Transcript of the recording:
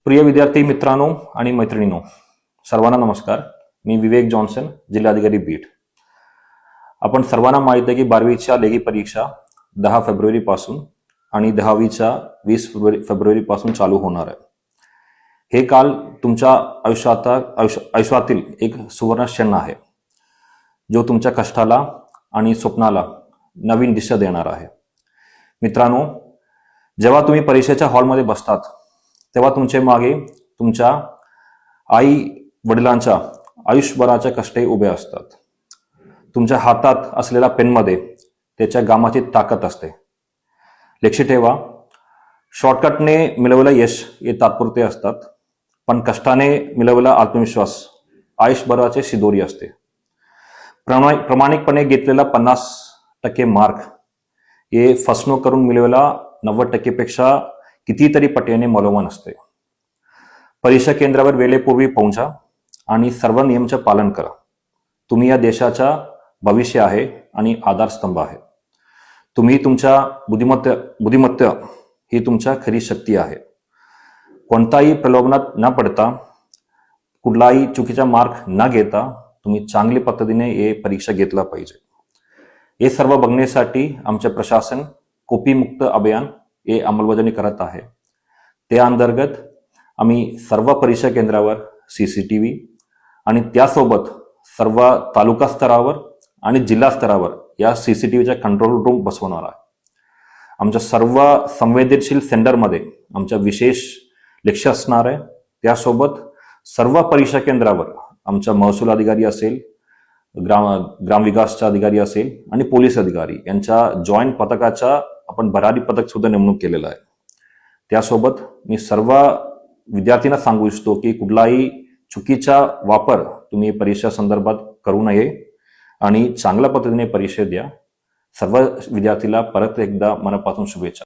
प्रिय विद्यार्थी मित्रांनो आणि मैत्रिणींनो, सर्वांना नमस्कार. मी विवेक जॉन्सन, जिल्हाधिकारी बीड. आपण सर्वांना माहित आहे की 12वीच्या लेखी परीक्षा 10 फेब्रुवारी पासून आणि 10वीच्या 20 फेब्रुवारी पासून चालू होणार आहे. हे काल तुमच्या आयुष्यातील एक सुवर्ण क्षण आहे, जो तुमच्या कष्टाला आणि स्वप्नाला नवीन दिशा देणार आहे. मित्रांनो, जेव्हा तुम्ही परीक्षेच्या हॉलमध्ये बसतात तेव्हा तुमच्या मागे तुमच्या आई वडिलांच्या आयुष्यभराच्या कष्टे उभे असतात. तुमच्या हातात असलेल्या पेनमध्ये त्याच्या कामाची ताकद असते. लक्षात ठेवा, शॉर्टकटने मिळवलेलं यश हे तात्पुरते असतात, पण कष्टाने मिळवलेला आत्मविश्वास आयुष्यभराचे शिदोरी असते. प्रामाणिकपणे घेतलेला 50% मार्क हे फसवणूक करून मिळवलेला 90% पेक्षा कितीतरी पटीने मौल्यवान असते. परीक्षा केंद्रावर वेळेपूर्वी पोहोचा आणि सर्व नियमांचे पालन करा. तुम्ही या देशाचा भविष्य आहे आणि आधारस्तंभ आहे. तुम्ही तुमच्या बुद्धिमत्ता ही तुमच्या खरी शक्ती आहे. कोणताही प्रलोभनात न पडता, कुठलाही चुकीचा मार्क न घेता तुम्ही चांगल्या पद्धतीने हे परीक्षा घेतला पाहिजे. हे सर्व बघण्यासाठी आमचे प्रशासन कॉपी मुक्त अभियान हे अंमलबजावणी करत आहे. त्या अंतर्गत आम्ही सर्व परीक्षा केंद्रावर CCTV आणि त्यासोबत सर्व तालुका स्तरावर आणि जिल्हा स्तरावर या CCTVच्या कंट्रोल रूम बसवणार आहे. आमच्या सर्व संवेदनशील सेंटरमध्ये आमच्या विशेष लक्ष असणार आहे. त्यासोबत सर्व परीक्षा केंद्रावर आमचा महसूल अधिकारी असेल, ग्रामविकासचा अधिकारी असेल आणि पोलीस अधिकारी यांच्या जॉईंट पथकाचा आपण भरारी पथक सुद्धा नेमणूक केलेला आहे. त्यासोबत मी सर्व विद्यार्थ्यांना सांगू इच्छितो की कुठलाही चुकीचा वापर तुम्ही परीक्षा संदर्भात करू नये आणि चांगल्या पद्धतीने परीक्षा द्या. सर्व विद्यार्थीला परत एकदा मनापासून शुभेच्छा.